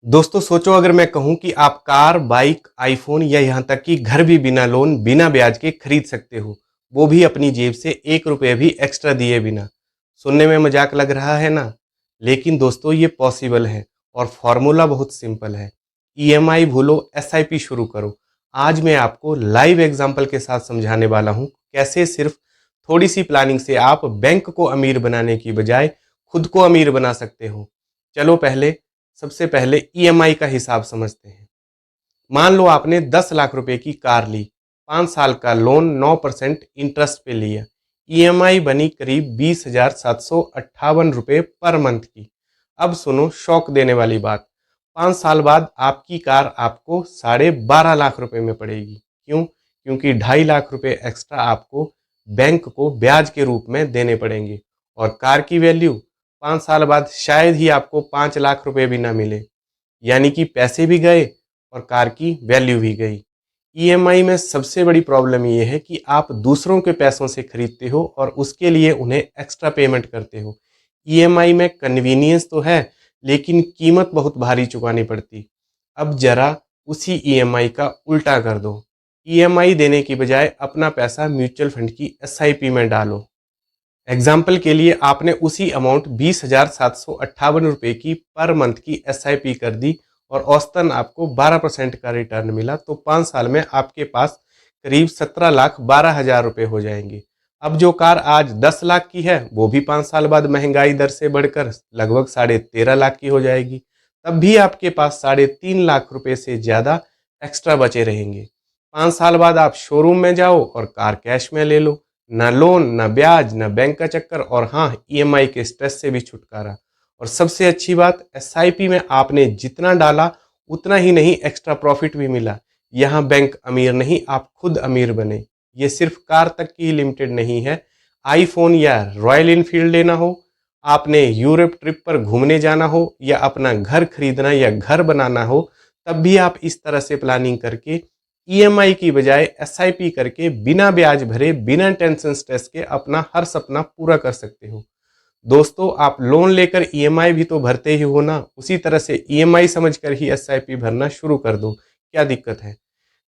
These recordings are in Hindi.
दोस्तों सोचो अगर मैं कहूं कि आप कार, बाइक, आईफोन या यहाँ तक कि घर भी बिना लोन, बिना ब्याज के खरीद सकते हो, वो भी अपनी जेब से 1 रुपये भी एक्स्ट्रा दिए बिना। सुनने में मजाक लग रहा है ना? लेकिन दोस्तों ये पॉसिबल है और फॉर्मूला बहुत सिंपल है। ईएमआई भूलो, एसआईपी शुरू करो। आज मैं आपको लाइव एग्जाम्पल के साथ समझाने वाला हूँ कैसे सिर्फ थोड़ी सी प्लानिंग से आप बैंक को अमीर बनाने की बजाय खुद को अमीर बना सकते हो। चलो सबसे पहले ईएमआई का हिसाब समझते हैं। मान लो आपने 10 लाख रुपए की कार ली, 5 साल का लोन 9% इंटरेस्ट पे लिया। ईएमआई बनी करीब 20,758 रुपये पर मंथ की। अब सुनो शौक देने वाली बात, 5 साल बाद आपकी कार आपको 12.5 लाख रुपए में पड़ेगी। क्यों? क्योंकि 2.5 लाख रुपए एक्स्ट्रा आपको बैंक को ब्याज के रूप में देने पड़ेंगे। और कार की वैल्यू 5 साल बाद शायद ही आपको 5 लाख रुपए भी ना मिले। यानी कि पैसे भी गए और कार की वैल्यू भी गई। ईएमआई में सबसे बड़ी प्रॉब्लम ये है कि आप दूसरों के पैसों से खरीदते हो और उसके लिए उन्हें एक्स्ट्रा पेमेंट करते हो। ईएमआई में कन्वीनियंस तो है, लेकिन कीमत बहुत भारी चुकानी पड़ती। अब जरा उसी ईएमआई का उल्टा कर दो। ईएमआई देने की बजाय अपना पैसा म्यूचुअल फंड की एसआईपी में डालो। एग्जाम्पल के लिए आपने उसी अमाउंट 20,758 रुपये की पर मंथ की एसआईपी कर दी और औसतन आपको 12% का रिटर्न मिला, तो 5 साल में आपके पास करीब 17,12,000 रुपये हो जाएंगे। अब जो कार आज 10 लाख की है वो भी 5 साल बाद महंगाई दर से बढ़कर लगभग 13.5 लाख की हो जाएगी। तब भी आपके पास 3.5 लाख रुपये से ज़्यादा एक्स्ट्रा बचे रहेंगे। 5 साल बाद आप शोरूम में जाओ और कार कैश में ले लो। ना लोन, ना ब्याज, ना बैंक का चक्कर और हाँ, ईएमआई के स्ट्रेस से भी छुटकारा। और सबसे अच्छी बात, एसआईपी में आपने जितना डाला उतना ही नहीं, एक्स्ट्रा प्रॉफिट भी मिला। यहाँ बैंक अमीर नहीं, आप खुद अमीर बने। ये सिर्फ कार तक की लिमिटेड नहीं है। आईफोन या रॉयल इनफील्ड लेना हो, आपने यूरोप ट्रिप पर घूमने जाना हो या अपना घर खरीदना या घर बनाना हो, तब भी आप इस तरह से प्लानिंग करके ईएमआई की बजाय एसआईपी करके बिना ब्याज भरे, बिना टेंशन स्ट्रेस के अपना हर सपना पूरा कर सकते हो। दोस्तों आप लोन लेकर ईएमआई भी तो भरते ही हो ना, उसी तरह से ईएमआई समझकर ही एसआईपी भरना शुरू कर दो। क्या दिक्कत है?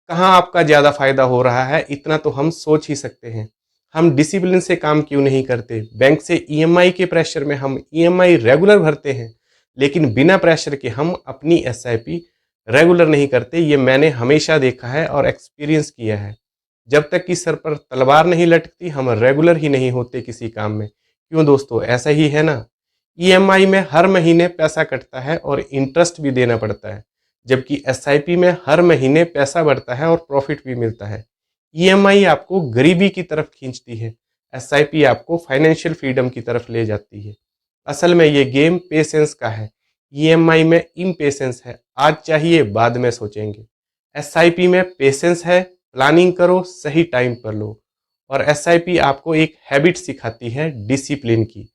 कहाँ आपका ज़्यादा फायदा हो रहा है इतना तो हम सोच ही सकते हैं। हम डिसिप्लिन से काम क्यों नहीं करते? बैंक से ईएमआई के प्रेशर में हम ईएमआई रेगुलर भरते हैं, लेकिन बिना प्रेशर के हम अपनी एसआईपी रेगुलर नहीं करते। ये मैंने हमेशा देखा है और एक्सपीरियंस किया है। जब तक कि सर पर तलवार नहीं लटकती हम रेगुलर ही नहीं होते किसी काम में। क्यों दोस्तों, ऐसा ही है ना? ईएमआई में हर महीने पैसा कटता है और इंटरेस्ट भी देना पड़ता है, जबकि एसआईपी में हर महीने पैसा बढ़ता है और प्रॉफिट भी मिलता है। ईएमआई आपको गरीबी की तरफ खींचती है, एसआईपी आपको फाइनेंशियल फ्रीडम की तरफ ले जाती है। असल में ये गेम पेशेंस का है। ईएमआई में इम्पेशेंस है, आज चाहिए बाद में सोचेंगे। एसआईपी में पेशेंस है, प्लानिंग करो, सही टाइम पर लो। और एसआईपी आपको एक हैबिट सिखाती है, डिसिप्लिन की।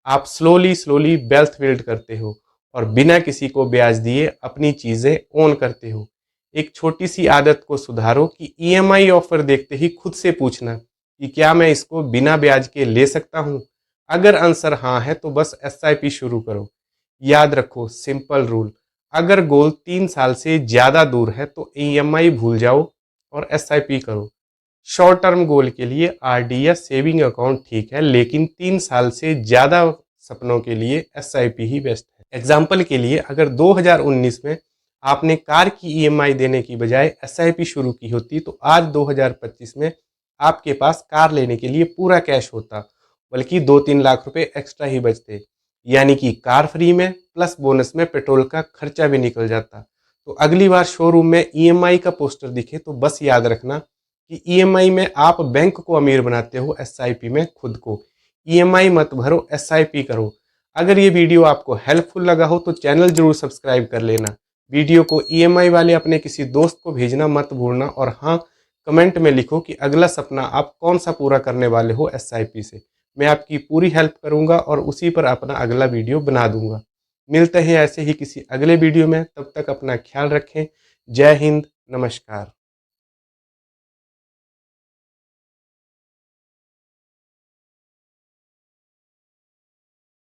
आप स्लोली स्लोली वेल्थ बिल्ड करते हो और बिना किसी को ब्याज दिए अपनी चीज़ें ओन करते हो। एक छोटी सी आदत को सुधारो कि ईएमआई ऑफर देखते ही खुद से पूछना कि क्या मैं इसको बिना ब्याज के ले सकता हूँ। अगर आंसर हाँ है तो बस एसआईपी शुरू करो। याद रखो सिंपल रूल, अगर गोल 3 साल से ज़्यादा दूर है तो ईएमआई भूल जाओ और एसआईपी करो। शॉर्ट टर्म गोल के लिए आरडी या सेविंग अकाउंट ठीक है, लेकिन 3 साल से ज़्यादा सपनों के लिए एसआईपी ही बेस्ट है। एग्जाम्पल के लिए अगर 2019 में आपने कार की ईएमआई देने की बजाय एसआईपी शुरू की होती तो आज 2025 में आपके पास कार लेने के लिए पूरा कैश होता, बल्कि 2-3 लाख रुपए एक्स्ट्रा ही बचते। यानी कि कार फ्री में प्लस बोनस में पेट्रोल का खर्चा भी निकल जाता। तो अगली बार शोरूम में ईएमआई का पोस्टर दिखे तो बस याद रखना कि ईएमआई में आप बैंक को अमीर बनाते हो, एसआईपी में खुद को। ईएमआई मत भरो, एसआईपी करो। अगर ये वीडियो आपको हेल्पफुल लगा हो तो चैनल जरूर सब्सक्राइब कर लेना। वीडियो को ईएमआई वाले अपने किसी दोस्त को भेजना मत भूलना। और हाँ, कमेंट में लिखो कि अगला सपना आप कौन सा पूरा करने वाले हो एसआईपी से। मैं आपकी पूरी हेल्प करूंगा और उसी पर अपना अगला वीडियो बना दूंगा। मिलते हैं ऐसे ही किसी अगले वीडियो में, तब तक अपना ख्याल रखें। जय हिंद, नमस्कार।